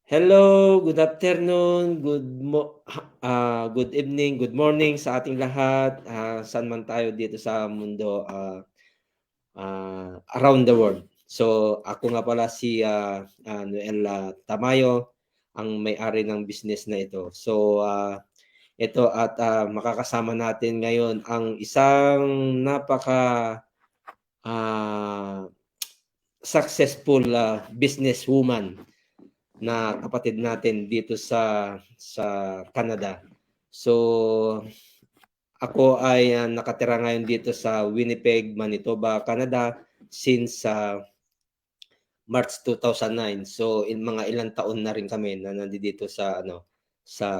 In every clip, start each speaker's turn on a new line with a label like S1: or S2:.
S1: Hello, good afternoon, good evening, good morning sa ating lahat, saan man tayo dito sa mundo, around the world. So, ako nga pala si, Noel, Tamayo, ang may-ari ng business na ito. So, ito at, makakasama natin ngayon ang isang napaka, ah, successful, businesswoman na kapatid natin dito sa Canada. So, ako ay nakatira ngayon dito sa Winnipeg, Manitoba, Canada since March 2009. So, mga ilang taon na rin kami na nandito sa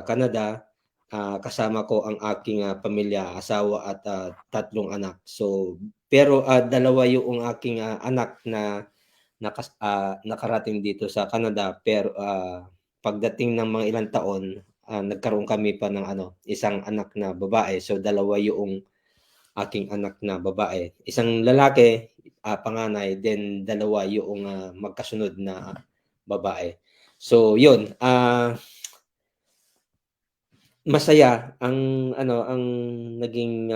S1: Canada. Kasama ko ang aking pamilya, asawa at tatlong anak. So, pero dalawa yung aking anak na nakarating dito sa Canada, pero pagdating ng mga ilang taon, nagkaroon kami pa ng isang anak na babae. So, dalawa yung aking anak na babae. Isang lalaki, panganay, then dalawa yung magkasunod na babae. So, yun. Masaya ang naging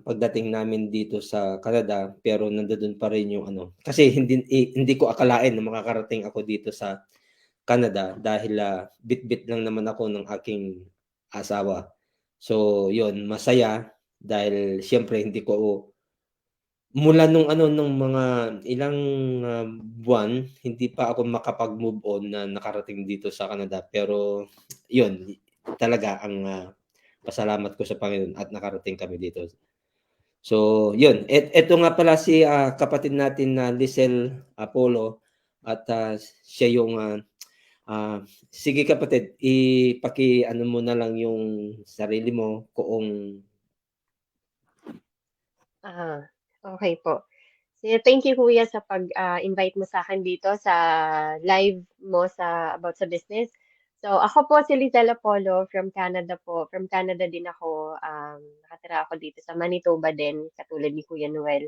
S1: pagdating namin dito sa Canada, pero nandoon pa rin yung kasi hindi ko akalain na makakarating ako dito sa Canada dahil bit-bit lang naman ako ng aking asawa. So, yun, masaya dahil siyempre hindi ko mula nung mga ilang buwan, hindi pa ako makapag-move on na nakarating dito sa Canada. Pero yun, talaga ang pasalamat ko sa Panginoon at nakarating kami dito. So, yun. Eto nga pala si kapatid natin na Lizelle Apollo at siya yung sige kapatid, ipaki-ano mo na lang yung sarili mo kung
S2: Okay po. So, thank you kuya sa pag-invite mo sa akin dito sa live mo about sa business. So, ako po si Lizelle Apollo from Canada po. From Canada din ako. Nakatira ako dito sa Manitoba din, katulad ni Kuya Noel.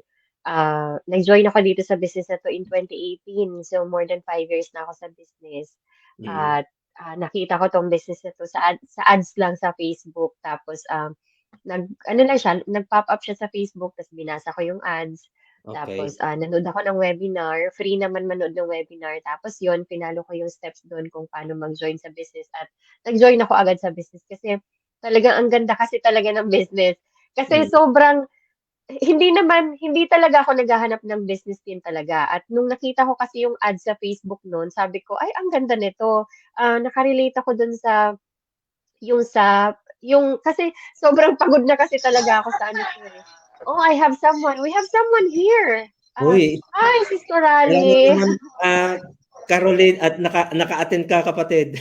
S2: Nag-join ako dito sa business na to in 2018. So, more than 5 years na ako sa business.
S1: mm,
S2: At nakita ko tong business na to sa ads lang sa Facebook. Tapos, ano lang siya, nag-pop up siya sa Facebook, tapos binasa ko yung ads.
S1: okay.
S2: Tapos, nanood ako ng webinar. Free naman manood ng webinar. Tapos yun, pinalo ko yung steps doon kung paano mag-join sa business. At nag-join ako agad sa business kasi talagang ang ganda kasi talaga ng business. Kasi
S1: Mm,
S2: sobrang, hindi talaga ako naghahanap ng business din talaga. At nung nakita ko kasi yung ads sa Facebook noon, sabi ko, ay, ang ganda nito. Nakarelate ako dun kasi sobrang pagod na kasi talaga ako sa ano ko eh. Oh, we have someone here.
S1: uy,
S2: Hi, Sister
S1: salamat
S2: Raleigh.
S1: naman, Caroline at naka-attend ka kapatid.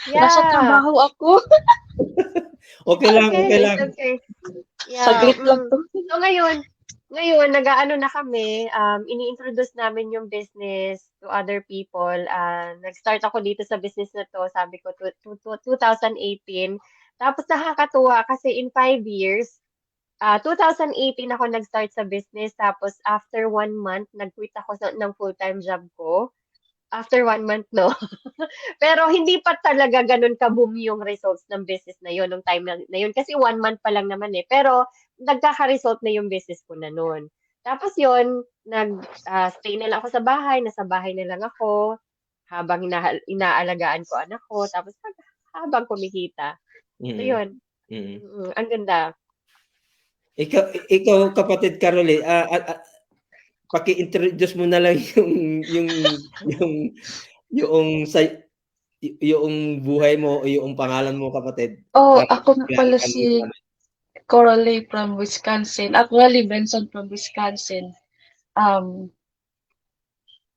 S3: Nasa
S2: Yeah.
S3: trabaho ako.
S1: Okay lang,
S2: Okay,
S1: okay
S2: it's
S1: lang.
S2: okay. Yeah.
S3: Saglit lang to.
S2: So ngayon nag-aano na kami, ini-introduce namin yung business to other people. Nag-start ako dito sa business na to, sabi ko 2018. Tapos nakakatuwa kasi in 5 years, 2018 ako nag-start sa business, tapos after 1 month, nag-quit ako ng full-time job ko. After 1 month, no? Pero hindi pa talaga ganun ka-boom yung results ng business na yun, nung time na yun. Kasi 1 month pa lang naman eh. Pero nagkaka-result na yung business ko na noon. Tapos yun, stay na lang ako sa bahay, nasa bahay na lang ako, habang inaalagaan ko anak ko, tapos habang kumikita. So
S1: Mm,
S2: yun,
S1: mm.
S2: ang ganda.
S1: Ikaw kapatid Caroline, paki-introduce mo na lang yung yung yung sa yung buhay mo o yung pangalan mo kapatid
S3: Oh,
S1: para
S3: ako nga pala
S1: ano
S3: si
S1: namin.
S3: Coralie from Wisconsin. Actually, Benson from Wisconsin. Um,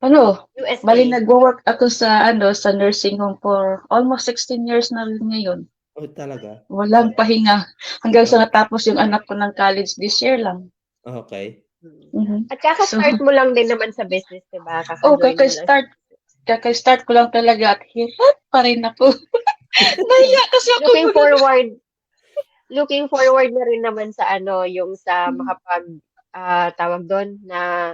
S3: ano, bali
S2: USA.
S3: nagwo-work ako sa nursing home for almost 16 years na rin ngayon.
S1: Oh, talaga?
S3: Walang pahinga hanggang sa
S1: Oh,
S3: natapos yung anak ko ng college this year lang.
S1: okay.
S2: Mm.
S3: Mhm.
S2: At
S3: So,
S2: kaka-start mo lang din naman sa business, 'di ba?
S3: oh,
S2: Kaka-join mo lang sa business.
S3: kaka-start ko lang talaga at hirap pa rin ako.
S2: Mm.
S3: Nahiya kasi ako
S2: Looking
S3: mag
S2: forward looking forward na rin naman sa ano, yung sa tawag doon, na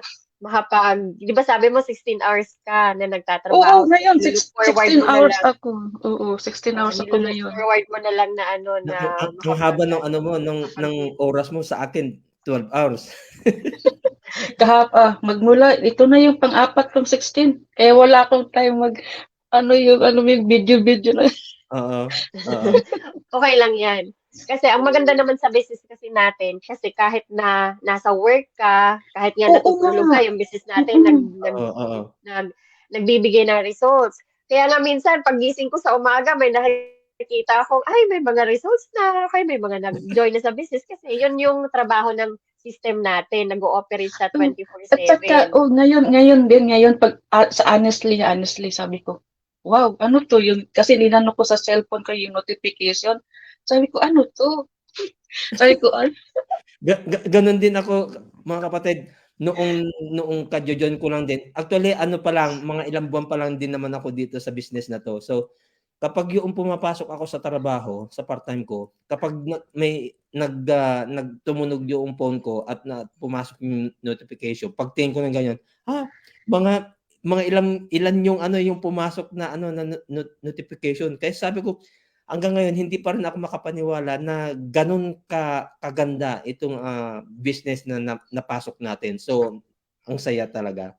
S2: di ba sabi mo 16 hours ka na
S3: Oo,
S2: nagtatrabaho, so
S3: ngayon,
S2: nilook forward
S3: 16
S2: mo na
S3: hours
S2: lang,
S3: ako. Oo, 16 hours ako
S2: nilook
S3: ngayon.
S2: forward mo na lang na ano, na
S1: Ang haba ng ano mo, ng oras mo sa akin, 12 hours.
S3: Magmula, ito na yung pang-apat kong 16. Wala akong time yung video-video na.
S1: Oo, oo.
S2: okay lang yan. Kasi ang maganda naman sa business kasi natin, kasi kahit na nasa work ka, kahit nga
S3: Oo
S2: natutulog
S3: nga.
S2: ka, yung business natin
S1: Oo, oo.
S2: nagbibigay ng results. Kaya nga minsan, paggising ko sa umaga, may nakikita akong, ay, may mga results na, kaya may mga nag-join na sa business kasi yun yung trabaho ng system natin, nag-ooperate siya
S3: At saka,
S2: 24/7.
S3: ngayon, honestly, sabi ko, wow, ano to? Kasi ninano ko sa cellphone ko yung notification. Sabi ko, ano to? Sabi ko,
S1: Ganun din ako, mga kapatid, noong kadyo-join ko lang din. Actually, ano pa lang, mga ilang buwan pa lang din naman ako dito sa business na 'to. So, kapag yung pumapasok ako sa trabaho, sa part-time ko, kapag tumunog yung phone ko at pumasok yung notification, pagtingin ko ng ganyan, mga ilan yung ano, yung pumasok na ano, na notification. Kaya sabi ko, hanggang ngayon hindi pa rin ako makapaniwala na gano'n kaganda itong, business na napasok natin. So, ang saya talaga.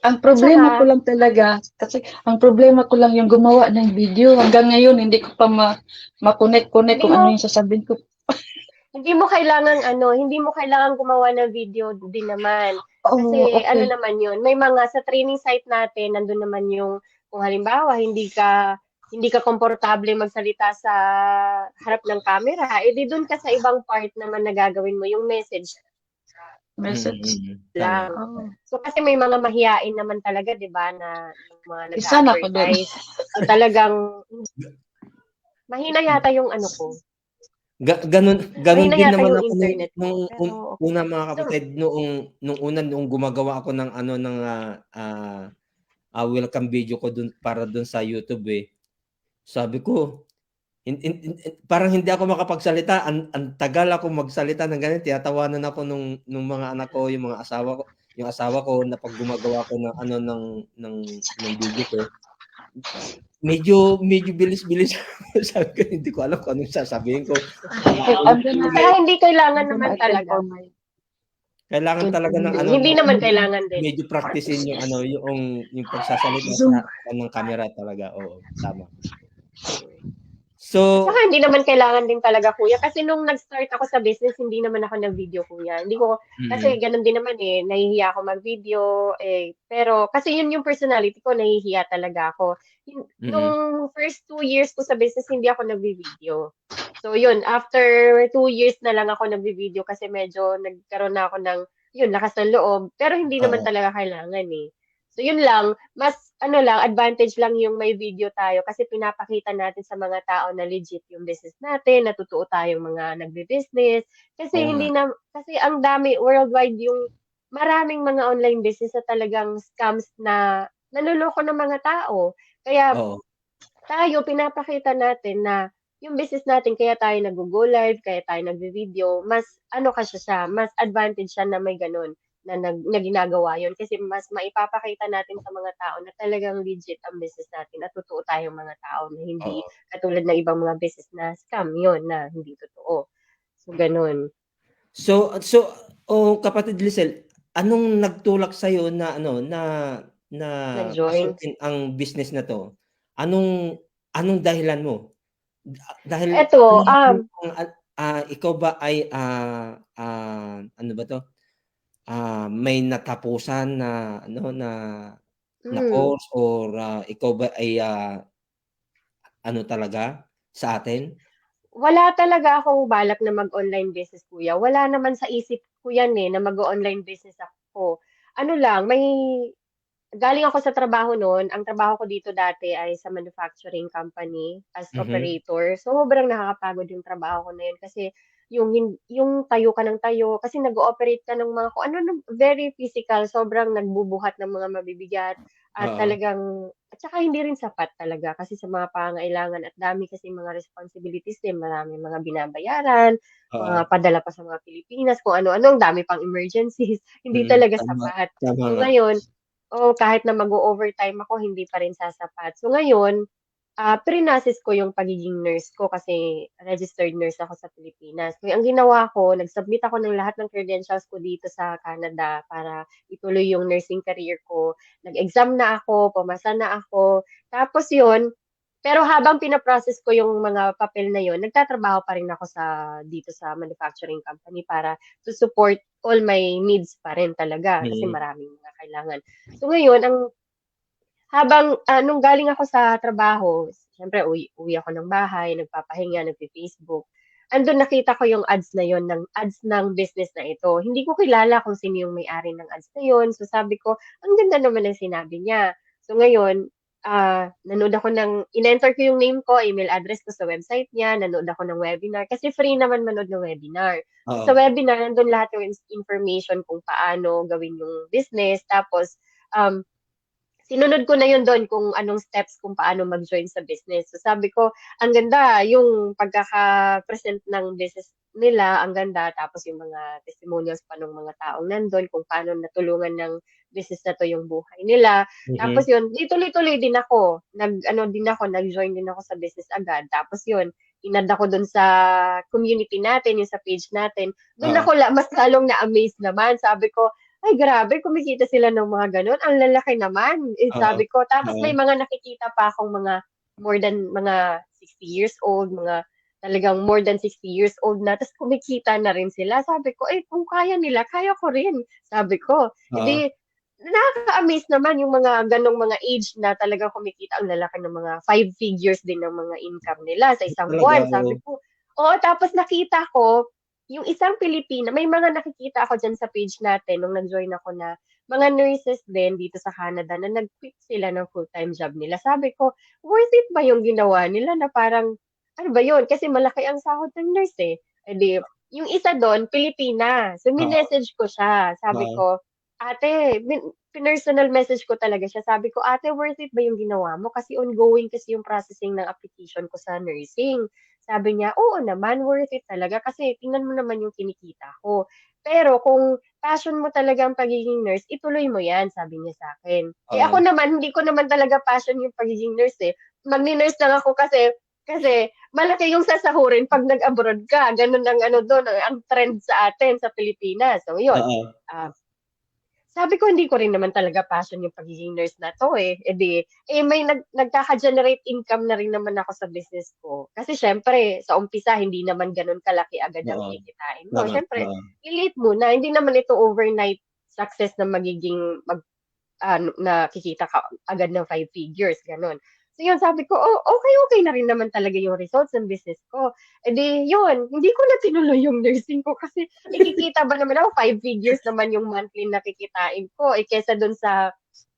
S3: ang
S2: At
S3: problema ko
S2: saka,
S3: lang talaga, kasi ang problema ko lang yung gumawa ng video. Hanggang ngayon, hindi ko pa ma-connect
S2: hindi
S3: kung ano
S2: mo
S3: yung sasabihin ko.
S2: hindi mo kailangan gumawa ng video din naman.
S3: Oh,
S2: Kasi ano
S3: okay.
S2: naman yun, may mga sa training site natin, nandun naman yung, kung halimbawa, hindi ka komportable magsalita sa harap ng camera, di dun ka sa ibang part naman na gagawin mo yung message
S3: Message.
S1: Tama.
S2: lang.
S3: Oh.
S2: So, kasi may mga mahiyain naman talaga, di ba, na yung mga
S3: Isa na ako doon.
S2: nag-advertise. So, talagang, mahina yata yung ano ko.
S1: Ganun
S2: Mahina
S1: din
S2: yata
S1: naman
S2: yung
S1: ako
S2: internet
S1: nung
S2: ko. Pero, okay.
S1: una, mga
S2: So,
S1: kapatid, nung gumagawa ako ng ano, ng, welcome video ko para dun sa YouTube, eh. Sabi ko, parang hindi ako makapagsalita, ang tagal ako magsalita ng ganyan, tinatawanan ako nung mga anak ko, yung asawa ko na 'pag gumagawa ako ng ano, ng video ko. Medyo bilis-bilis sabi ko, hindi ko alam kung anong sasabihin ko.
S3: I'm gonna,
S2: at saka hindi kailangan
S3: I'm gonna
S2: naman
S3: attend
S2: talaga.
S3: for my
S1: Kailangan talaga ng ano,
S2: Hindi naman kailangan din.
S1: medyo praktisin yung ano, yung pagsasalita sa
S3: Zoom.
S1: harapan ng camera talaga, oo, tama.
S2: At
S1: So,
S2: saka hindi naman kailangan din talaga, kuya. Kasi nung nag-start ako sa business, hindi naman ako nag-video, kuya. Hindi ko, kasi ganun din naman eh, nahihiya ako mag-video, pero, kasi yun yung personality ko, nahihiya talaga ako. Nung first 2 years ko sa business, hindi ako nag-video. So, yun, after 2 years na lang ako nag-video kasi medyo nagkaroon na ako ng, yun, lakas ng loob. Pero hindi naman
S1: oo,
S2: talaga kailangan eh. So, yun lang, mas ano lang, advantage lang yung may video tayo kasi pinapakita natin sa mga tao na legit yung business natin, na totoo tayong mga nagbe-business.
S1: oo nga,
S2: Kasi ang dami worldwide yung maraming mga online business na talagang scams na nanloloko ng mga tao. Kaya
S1: oo,
S2: tayo pinapakita natin na yung business natin kaya tayo naggo-go live, kaya tayo nagvi-video, mas ano kasi siya, mas advantage siya na may gano'n na ginagawa yun kasi mas maipapakita natin sa mga tao na talagang legit ang business natin at totoo tayong mga tao na hindi
S1: oo.
S2: katulad ng ibang mga business na scam yun na hindi totoo. So, gano'n.
S1: So, kapatid Lisel, anong nagtulak sa'yo na ano, na
S2: Nag-join.
S1: pasukin ang business na 'to? Anong anong dahilan mo? Dahil
S2: Eto,
S1: ikaw ba ay, ano ba 'to, may natapusan na ano, na
S2: hmm.
S1: course or, ikaw ba ay, ano talaga sa atin?
S2: Wala talaga akong balak na mag-online business, kuya. Wala naman sa isip ko 'yan, na mag-o-online business ako. Ano lang, galing ako sa trabaho no'n. Ang trabaho ko dito dati ay sa manufacturing company as
S1: Mhm,
S2: operator. So, sobrang nakakapagod yung trabaho ko na 'yun kasi yung tayo ka ng tayo kasi nag-ooperate ka ng mga kung ano, very physical. Sobrang nagbubuhat ng mga mabibigat at
S1: oo,
S2: talagang At saka hindi rin sapat talaga kasi sa mga pangangailangan at dami kasi mga responsibilities din, maraming mga binabayaran, mga
S1: Oo.
S2: padala pa sa mga Pilipinas, kung ano-ano, ang dami pang emergencies, hindi talaga
S1: Tama,
S2: sapat.
S1: tama
S2: So
S1: nga.
S2: ngayon, kahit na mag-o-overtime ako, hindi pa rin sasapat. So ngayon, prinasis ko yung pagiging nurse ko kasi registered nurse ako sa Pilipinas. Kaya ang ginawa ko, nag-submit ako ng lahat ng credentials ko dito sa Canada para ituloy yung nursing career ko. Nag-exam na ako, pumasa na ako. Tapos yun, pero habang pina-process ko yung mga papel na yun, nagtatrabaho pa rin ako dito sa manufacturing company para to support all my needs pa rin talaga kasi
S1: Mm.
S2: maraming mga kailangan. So ngayon, nung galing ako sa trabaho, siyempre uwi ako ng bahay, nagpapahinga, nagfe-Facebook. Andun nakita ko yung ads na yon ng ads ng business na ito. Hindi ko kilala kung sino yung may-ari ng ads na yon. So sabi ko, ang ganda naman ng sinabi niya. So ngayon, nanood ako in-enter ko yung name ko, email address ko sa website niya, nanood ako ng webinar kasi free naman manood ng webinar. So sa
S1: Oo.
S2: webinar, nandun lahat yung information kung paano gawin yung business. Tapos, um, sinunod ko na yun doon kung anong steps kung paano mag-join sa business. So sabi ko, ang ganda yung pagkaka-present ng business nila, ang ganda. Tapos yung mga testimonials pa ng mga taong nandun, kung paano natulungan ng business na to yung buhay nila. Tapos
S1: Mhm.
S2: yun, di tuloy-tuloy din ako. Nag-join din ako sa business agad. Tapos yun, inad ako doon sa community natin, yung sa page natin. Doon
S1: Oo.
S2: ako mas lalong na-amaze naman. Sabi ko, ay grabe kumikita sila ng mga gano'n, ang lalaki naman,
S1: Oo.
S2: sabi ko. Tapos
S1: Oo.
S2: may mga nakikita pa akong mga more than mga 60 years old, mga talagang more than 60 years old na, ta's kumikita na rin sila. Sabi ko, "Eh, kung kaya nila, kaya ko rin." Sabi ko. Eh,
S1: Oo.
S2: di nakaka-amaze naman yung mga gano'ng mga age na talagang kumikita, ang lalaki ng mga 5 figures din ng mga income nila sa isang
S1: Talaga,
S2: buwan. Sabi
S1: oo.
S2: ko, oo, tapos nakita ko yung isang Pilipina, may mga nakikita ako diyan sa page natin nung nag-join ako na mga nurses din dito sa Canada na nag-quit sila ng full-time job nila. Sabi ko, worth it ba yung ginawa nila na parang, ano ba yun? Kasi malaki ang sahod ng nurse eh. Eh di, yung isa doon, Pilipina. So,
S1: Oo.
S2: minessage ko siya. Sabi
S1: Oo.
S2: ko, ate, personal message ko talaga siya. Sabi ko, ate, worth it ba yung ginawa mo? Kasi ongoing kasi yung processing ng application ko sa nursing. Sabi niya, oo naman, worth it talaga kasi tingnan mo naman yung kinikita ko. Pero kung passion mo talaga ang pagiging nurse, ituloy mo yan, sabi niya sa akin. Eh ako
S1: Oo.
S2: naman, hindi ko naman talaga passion yung pagiging nurse eh. Magni-nurse lang ako kasi malaki yung sasahurin pag nag-abroad ka. Ganun ang ano doon, ang trend sa atin sa Pilipinas. So yun,
S1: Oo.
S2: ah, sabi ko hindi ko rin naman talaga passion yung pagiging nurse na 'to, eh. Eh, di, may nagkaka-generate income na rin naman ako sa business ko. Kasi siyempre sa umpisa hindi naman gano'n kalaki agad ang
S1: Oo.
S2: kikitain mo.
S1: Tama.
S2: Siyempre
S1: Oo.
S2: lilit muna, hindi naman ito overnight success na magiging na kikita ka agad ng 5 figures, gano'n. So yun, sabi ko, "Oh, okey na rin naman talaga yung results ng business ko." Eh, di yun, hindi ko na tinuloy yung nursing ko kasi kikita ba naman ako, 5 figures naman yung monthly na kikitain ko, eh, kesa dun sa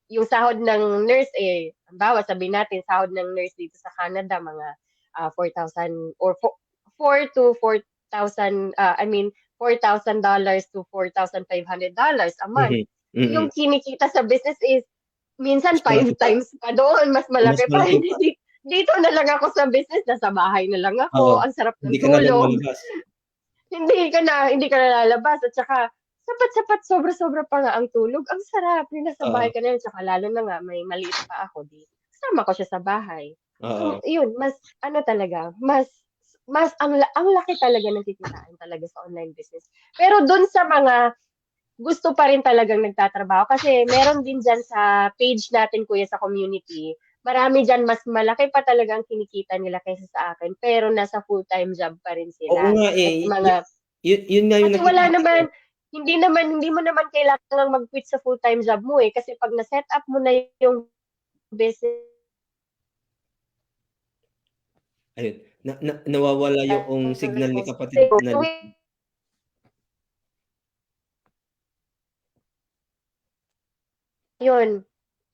S2: yung sahod ng nurse, eh, halimbawa sabihin natin sahod ng nurse dito sa Canada mga, 4,000 or 4,000 to 4,000, I mean $4,000 to $4,500 a month.
S1: Mhm. Mm.
S2: Yung kinikita sa business is minsan
S1: Mas
S2: five
S1: malaki pa.
S2: times pa doon, mas
S1: Mas
S2: malaki pa.
S1: malaki pa.
S2: Dito na lang ako sa business, nasa bahay na lang
S1: Oo.
S2: ako, ang sarap
S1: Hindi
S2: ng
S1: ka na
S2: tulog.
S1: lumalabas.
S2: Hindi ka na lalabas at saka sapat-sapat, sobra-sobra pa nga ang tulog, ang sarap yung nasa bahay
S1: Oo.
S2: ka na lang, tsaka lalo na nga may maliit pa ako, di kasama ko siya sa bahay. So
S1: Oo.
S2: yun, mas ano talaga, mas ang laki talaga ng kikitain talaga sa online business. Pero dun sa mga gusto pa rin talagang nagtatrabaho kasi meron din diyan sa page natin kuya sa community, marami diyan mas malaki pa talaga ang kinikita nila kaysa sa akin, pero nasa full-time job pa rin
S1: Oo
S2: sila
S1: nga,
S2: at
S1: eh.
S2: mga
S1: Yun nga yung
S2: kasi wala
S1: nakikita ko.
S2: naman, hindi mo naman kailangang mag-quit sa full-time job mo, eh, kasi 'pag na-set up mo na yung business
S1: Ayun, nawawala yung signal ni kapatid na
S2: so yun,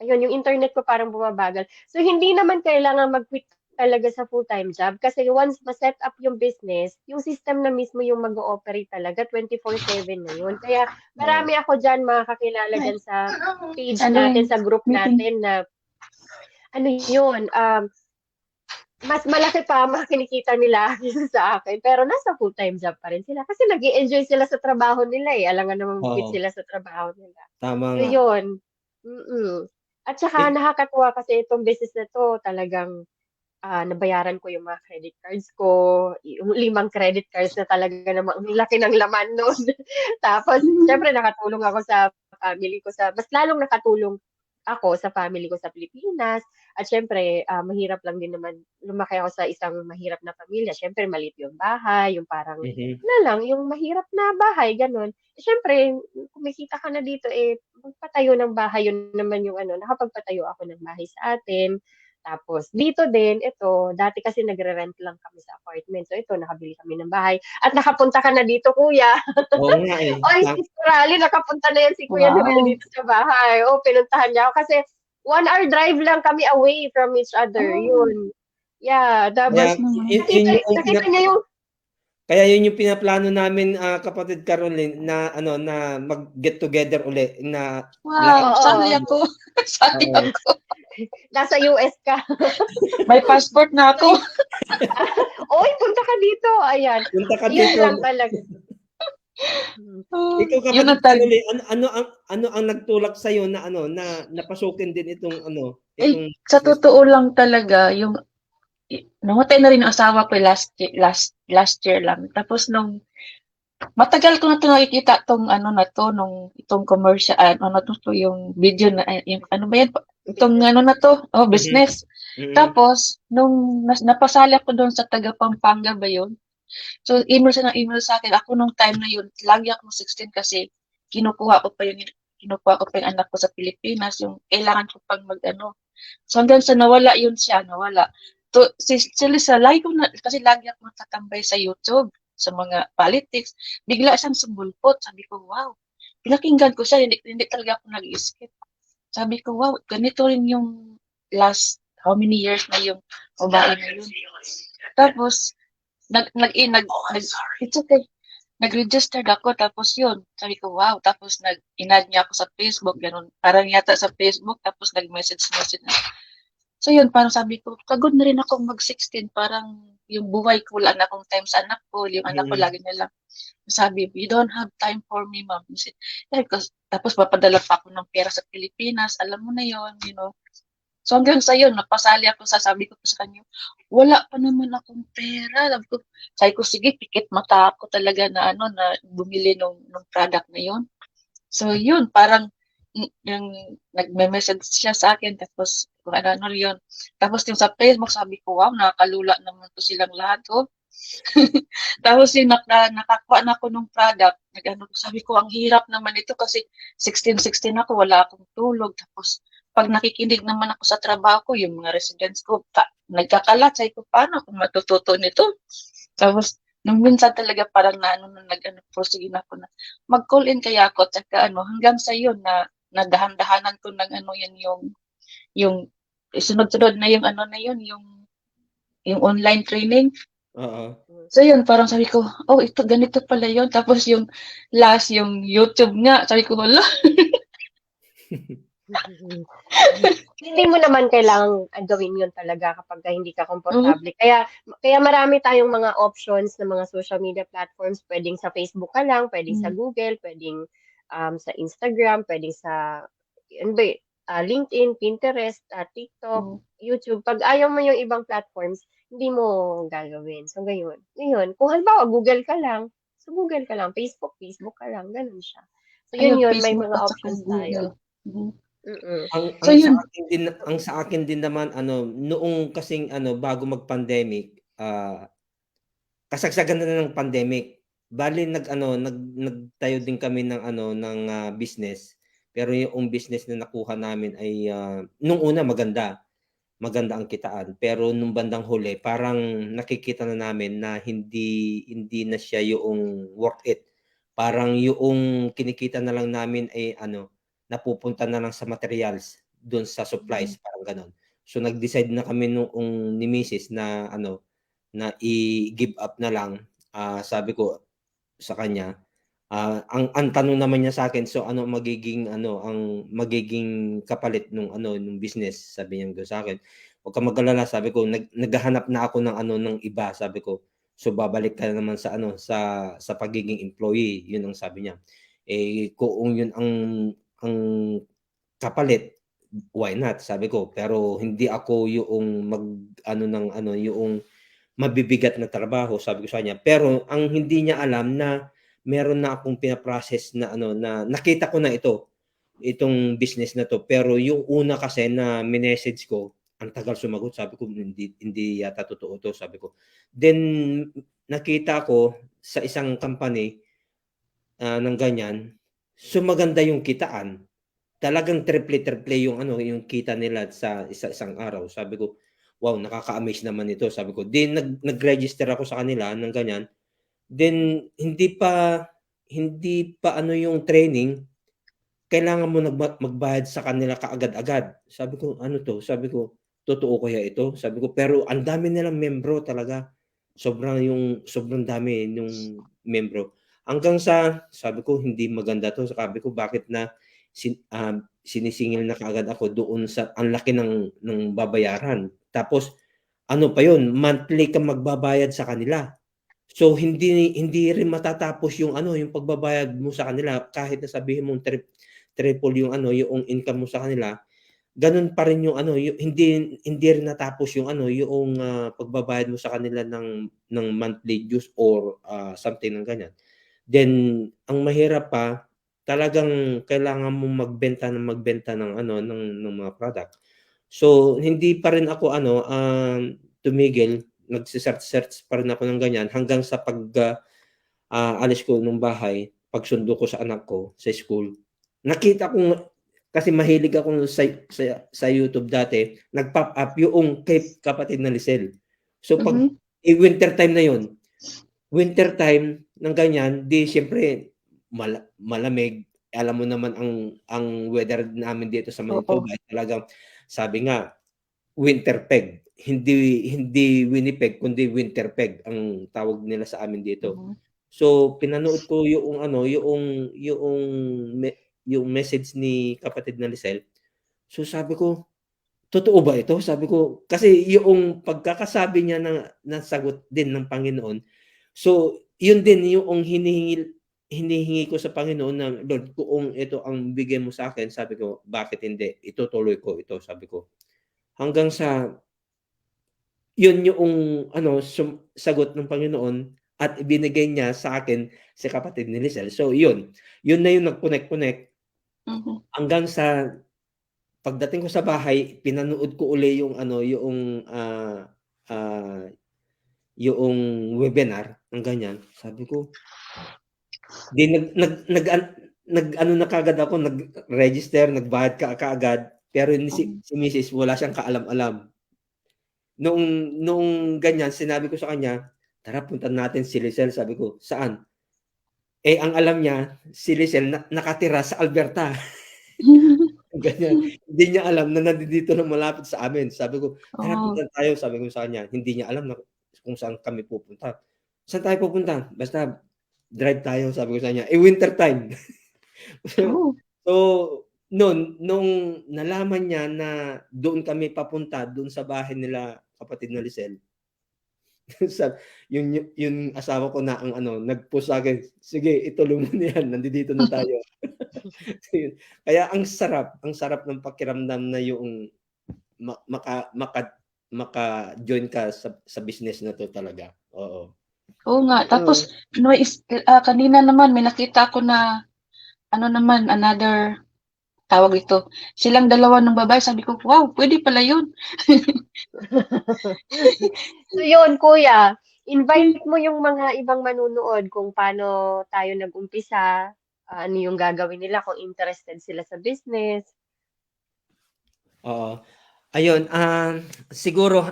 S2: ayun yung internet ko parang bumabagal. So hindi naman kailangan mag-quit talaga sa full-time job kasi once ma-set up yung business, yung system na mismo yung mag-ooperate talaga 24/7 na yun. Kaya
S1: Oo.
S2: marami ako diyan mga kakilala
S3: Ay,
S2: diyan sa page
S3: ano
S2: natin,
S3: yung
S2: sa group
S3: meeting?
S2: natin na ano yun, mas malaki pa ang mga kinikita nila kaysa sa akin. Pero nasa full-time job pa rin sila. Kasi nag-i-enjoy sila sa trabaho nila eh. Alangan naman quit
S1: Oo,
S2: sila sa trabaho nila.
S1: tama
S2: So
S1: nga.
S2: yun. Mm. At saka
S1: Eh,
S2: nakakatuwa kasi itong business na to talagang nabayaran ko yung mga credit cards ko, yung 5 credit cards na talaga namang ang laki ng laman nun. Tapos, syempre nakatulong ako sa family ko mas lalong nakatulong ako sa family ko sa Pilipinas. At syempre, mahirap lang din naman, lumaki ako sa isang mahirap na pamilya. Syempre, maliit yung bahay, yung parang,
S1: mhm,
S2: na lang, yung mahirap na bahay, ganun. Syempre, kumikita ka na dito, magpatayo ng bahay, yun naman yung nakapagpatayo ako ng bahay sa atin. Tapos dito din, ito, dati kasi nagre-rent lang kami sa apartment. So ito, nakabili kami ng bahay. At nakapunta ka na dito, kuya.
S1: oo nga eh.
S2: Oy, Sis Corally, nakapunta na yan si Kuya Noel
S3: Wow.
S2: dito sa bahay. Oh, pinuntahan niya ako kasi 1 hour drive lang kami away from each other.
S3: Oh,
S2: Yun. Yeah,
S1: Kaya
S3: nice
S2: tapos
S3: naman.
S1: yun yung
S2: nakita niya yung
S1: kaya yun yung pinaplano namin, kapatid Caroline, na ano, na mag-get together uli na lahat
S3: Wow,
S1: ng
S3: sali
S2: oo,
S1: ano,
S3: ako. Sali
S1: oo.
S3: ako.
S2: nasa US ka.
S3: May passport na
S2: So,
S3: ako.
S2: oy, punta ka dito. Ayan.
S1: Punta ka
S2: Yun
S1: dito.
S2: lang talaga.
S1: Ikaw
S3: Yun
S1: kapatid
S3: ang tag.
S1: Caroline, ano ang nagtulak sa na ano, na napasukin din
S3: Eh,
S1: itong
S3: sa
S1: business?
S3: totoo lang talaga, namatay na rin ang asawa ko last year lang. Tapos matagal ko na 'to nakikita 'tong ano na 'to, itong commercial, ano 'to, yung video na, yung ano ba yan, itong
S2: Business.
S3: ano na 'to,
S1: Mhm,
S3: business.
S1: mm,
S3: Tapos napasali ako dun sa taga Pampanga ba yun? So, email siya ng email sa'kin. Ako nung time na yun, lagi akong 16 kasi kinukuha ko pa yung anak ko sa Pilipinas, yung kailangan ko pang mag-ano. So, hanggang sa nawala yun siya, nawala. Si Lisa, kasi lagi akong nakatambay sa YouTube, sa mga politics. Bigla siyang sumulpot. Sabi ko, wow. Pinakinggan ko siya, hindi talaga ako nag-skip. Sabi ko, wow, ganito rin yung last how many years na yung babae na yun. Tapos, it's okay. Nag-registered ako, tapos yun, sabi ko, wow, tapos inad niya ako sa Facebook, ganun, parang yata sa Facebook, tapos nag-message na. So yun, parang sabi ko, pagod na rin akong mag-16, parang yung buhay ko, wala na akong time sa anak ko, yung anak ko
S1: mm.
S3: lagi na lang, sabi, you don't have time for me, ma'am. Tapos papadala pa ako ng pera sa Pilipinas, alam mo na yun, you know. So hanggang sa yun, napasali ako, sabi ko pa sa kanya, wala pa naman akong pera. Sabi ko, sige, pikit mata ako talaga na na bumili nung product na yun. So yun, parang yung nagme-message siya sa akin, tapos kung ano yun. Tapos yung sa Facebook, sabi ko, wow, nakakalula naman to silang lahat, oh. Tapos yung nakakuha na ako ng product, sabi ko, ang hirap naman ito kasi 16 ako, wala akong tulog. Tapos pag nakikinig naman ako sa trabaho ko, yung mga residents ko, nagkakalat, sabi ko, paano ako matututo nito? Tapos, nung minsan talaga parang proceed na ako na mag-call in kaya ako, tsaka hanggang sa yun na nadahan-dahanan ko ng yan yung sunod-sunod na yung na yun, yung online training.
S1: Oo.
S3: So yun, parang sabi ko, oh, ito, ganito pala yun. Tapos yung yung YouTube nga, sabi ko, wala.
S2: Hindi mo naman kailangang gawin yun talaga kapag hindi ka
S3: Oo.
S2: komportable. Kaya marami tayong mga options na mga social media platforms. Pwedeng sa Facebook ka lang, pwedeng sa
S3: Mm.
S2: Google, pwedeng sa Instagram, pwedeng sa ano ba, LinkedIn, Pinterest, TikTok,
S3: Oo.
S2: YouTube. Pag ayaw mo yung ibang platforms, hindi mo gagawin. So, gayon. Ngayon, kung halimbawa, Google ka lang, so Google ka lang, Facebook ka lang, ganun siya. So, yun
S3: Ayun,
S2: yun, may
S3: Facebook
S2: mga
S3: at saka
S2: options
S3: Google.
S2: tayo.
S3: Mhm.
S2: Mm-mm.
S1: Ang
S3: So
S1: ang sa
S3: yun.
S1: akin din ang sa akin din naman noong kasing bago mag-pandemic, kasagsagan na ng pandemic. Bale nagtayo din kami ng business. Pero yung business na nakuha namin ay, nung una maganda, maganda ang kitaan. Pero nung bandang huli parang nakikita na namin na hindi hindi na siya yung worth it. Parang yung kinikita na lang namin ay napupunta na lang sa materials, dun sa supplies,
S3: Mhm.
S1: parang gano'n. So nag-decide na kami noong ni misis na na i-give up na lang. Sabi ko sa kanya, Ang tanong naman niya sa akin, "So ano ang magiging kapalit nung business?" Sabi niya gano'n sa'kin. "Huwag kang mag-alala," sabi ko, "naghahanap na ako ng iba," sabi ko. "So babalik ka na naman sa pagiging employee," 'yun ang sabi niya. Eh, kung 'yun ang kapalit, why not, sabi ko. Pero hindi ako yoong mag-ano ng ano, yoong mabibigat na trabaho, sabi ko sa kanya. Pero ang hindi niya alam na meron na akong pina-process na ano, na nakita ko na itong business na 'to. Pero yung una kasi na minessage ko, ang tagal sumagot. Sabi ko, "Hindi yata totoo 'to," sabi ko. Then nakita ko sa isang company, ng ganyan, so maganda yung kitaan. Talagang triple-triple yung ano, yung kita nila sa isang araw. Sabi ko, "Wow, nakaka-amaze naman ito," sabi ko. 'Di nag-register ako sa kanila ng ganyan. Then hindi pa ano yung training, kailangan mo magbayad sa kanila kaagad-agad. Sabi ko, "Ano 'to?" Sabi ko, "Totoo kaya ito?" Sabi ko, pero ang dami nilang miyembro talaga. Sobrang dami nung miyembro. Hanggang sa sabi ko, "Hindi maganda 'to." Sabi ko, "Bakit na sinisingil na kaagad ako doon sa ang laki ng babayaran." Tapos ano pa yun, monthly kang magbabayad sa kanila. So hindi rin matatapos yung ano, yung pagbabayad mo sa kanila kahit na sabihin mong triple yung ano, yung income mo sa kanila, gano'n pa rin yung ano, yung hindi rin natapos yung ano, yung, pagbabayad mo sa kanila ng monthly dues or, something ng ganyan. Then ang mahirap pa, talagang kailangan mong magbenta ng ano, ng mga product. So hindi pa rin ako ano, tumigil, nagse-search pa rin ako ng ganyan hanggang sa alis ko nung bahay, pagsundo ko sa anak ko sa school, nakita kong kasi mahilig ako sa YouTube dati, nag-pop up yoong kay kapatid na Lisel. So 'pag
S3: Mhm.
S1: winter time na yun, winter time ng ganyan, 'di siyempre malamig. Alam mo naman ang weather namin dito sa
S3: Oo.
S1: Manitoba ay talagang sabi nga, winter peg. Hindi Winnipeg kundi winter peg ang tawag nila sa amin dito.
S3: Mhm.
S1: So, pinanood ko yoong ano, yoong yung message ni kapatid na Lisel. So, sabi ko, "Totoo ba ito?" Sabi ko, kasi yoong pagkakasabi niya na sagot din ng Panginoon, so yun din yoong hinihingi ko sa Panginoon na, "Lord, kung ito ang bigay mo sa'kin," sabi ko, "bakit hindi? Itutuloy ko ito," sabi ko. Hanggang sa yun yoong ano, sagot ng Panginoon at ibinigay niya sa akin si kapatid ni Lisel. So yun, yun na yung nag-connect
S3: Mhm.
S1: hanggang sa pagdating ko sa bahay, pinanood ko uli yung ano, ah, yoong webinar ng ganyan. Sabi ko, 'di nag-ano na kaagad ako, nag-register, nagbayad kaagad, pero
S3: Mhm.
S1: si misis wala siyang kaalam-alam. Noong ganyan sinabi ko sa kanya, "Tara puntahan natin si Lisel," sabi ko, "Saan?" Eh, ang alam niya si Lisel nakatira sa Alberta, ganyan. Hindi niya alam na nandito lang malapit sa amin. Sabi ko, "Tara
S3: Oh.
S1: puntahan tayo," sabi ko sa kanya. Hindi niya alam na kung saan kami pupunta. "Saan tayo pupunta?" "Basta drive tayo," sabi ko sa kanya. Eh, winter time.
S3: Oh.
S1: So, nung nalaman niya na doon kami papunta, doon sa bahay nila kapatid na Lisel, sa yung asawa ko na ang ano, nag-post sa'kin, "Sige ituloy mo na 'yan, nandito na tayo." Kaya ang sarap ng pakiramdam na yoong ma maka maka maka-join ka sa business na 'to talaga, oo.
S3: Oo nga. Tapos
S1: Oo.
S3: kanina naman may nakita ako na ano naman, another tawag dito, silang dalawa ng babae sabi ko, "Wow, puwede pala yun."
S2: So yun kuya, invite mo yung mga ibang manonood kung paano tayo nag-umpisa, ano yung gagawin nila kung interested sila sa business.
S1: Oo. Ayun, siguro,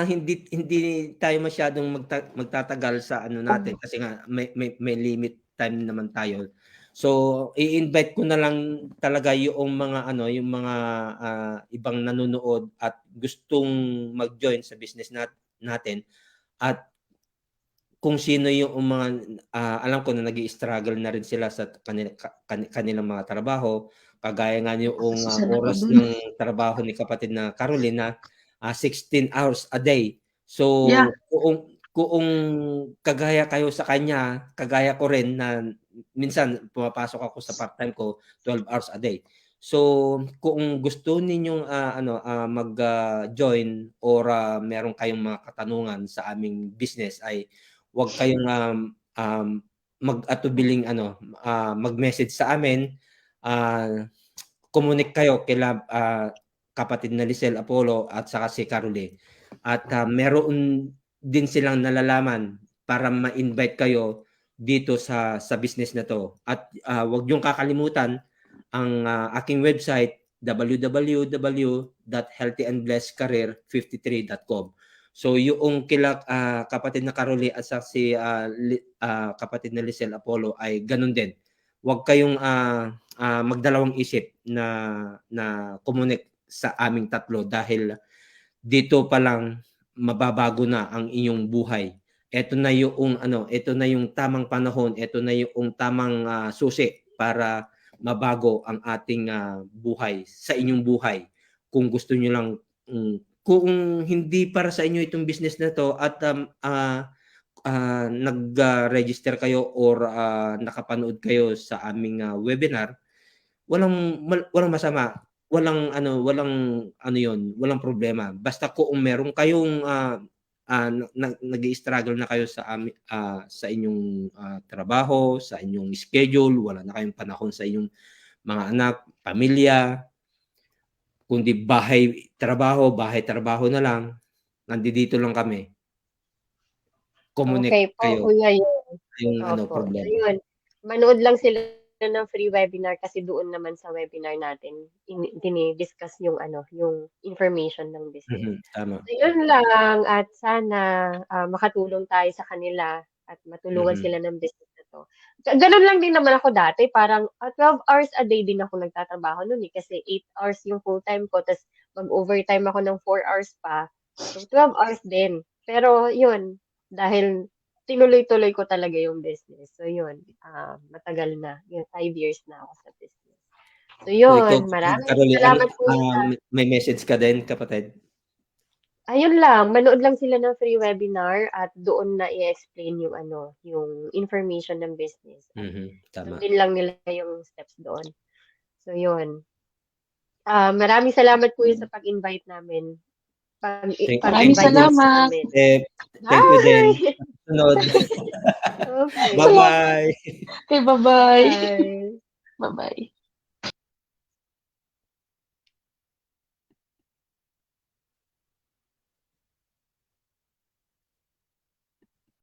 S1: hindi hindi tayo masyadong magtatagal sa ano natin
S3: Oo.
S1: kasi nga may limit time naman tayo. So, i-invite ko na lang talaga yung mga ano, yung mga, ibang nanonood at gustong mag-join sa business natin at kung sino yung mga alam ko na nag-i-struggle na rin sila sa kanilang mga trabaho, kagaya nga yung
S3: Pasensya na ako
S1: oras
S3: dun.
S1: ng trabaho ni kapatid na Carolina, 16 hours a day. So,
S3: Yeah.
S1: kung kagaya kayo sa kanya, kagaya ko rin na minsan pumapasok ako sa part-time ko 12 hours a day. So, kung gusto ninyong mag-join or meron kayong mga katanungan sa aming business ay huwag kayong mag-atubiling mag-message sa amin. Kumunik kayo kila kapatid na Lisel Apollo at saka si Caroline. At meron din silang nalalaman para ma-invite kayo dito sa business na to. At huwag niyong kakalimutan ang aking website www.healthyandblessedcareer53.com. So yung kila kapatid na Caroline at saka si kapatid na Lisel Apollo ay ganun din. Huwag kayong magdalawang isip na kumunik sa aming tatlo dahil dito pa lang mababago na ang inyong buhay. Ito na yung tamang panahon, ito na yung tamang susi para mabago ang ating buhay sa inyong buhay. Kung gusto niyo lang kung hindi para sa inyo itong business na to at nag-register kayo or nakapanood kayo sa aming webinar, walang masama, walang walang problema. Basta kung meron kayong nag-i-struggle na kayo sa inyong trabaho, sa inyong schedule, wala na kayong panahon sa inyong mga anak, pamilya, kundi bahay trabaho na lang, nandito lang kami.
S2: Okay
S1: Kumunik
S2: po,
S1: kayo.
S2: kuya, yun.
S1: Yung
S2: Opo.
S1: problema.
S2: Ayun. Manood lang sila ng free webinar kasi doon naman sa webinar natin dinidiscuss yung yung information ng business.
S1: Tama.
S2: So, yun lang at sana makatulong tayo sa kanila at matulungan sila ng business na to. Ganun lang din naman ako dati, parang 12 hours a day din ako nagtatrabaho noon kasi 8 hours yung full-time ko, tapos mag-overtime ako ng 4 hours pa. So, 12 hours din. Pero yun, dahil tinuloy-tuloy ko talaga yung business. So, yun, matagal na. Yun, 5 years na ako sa business. So,
S1: So, ikaw,
S2: yun, maraming
S1: Caroline,
S2: salamat po
S1: may message ka din, kapatid?
S2: ayun lang, manood lang sila ng free webinar at doon na i-explain yung yung information ng business.
S1: Tama.
S2: Sundin lang nila yung steps doon. So, yun. Maraming salamat po sa pag-invite namin.
S3: Maraming salamat.
S1: Thank you din. Sunod.
S2: Okay.
S1: Bye-bye.
S3: Okay, bye-bye.
S2: Bye.
S3: Bye-bye.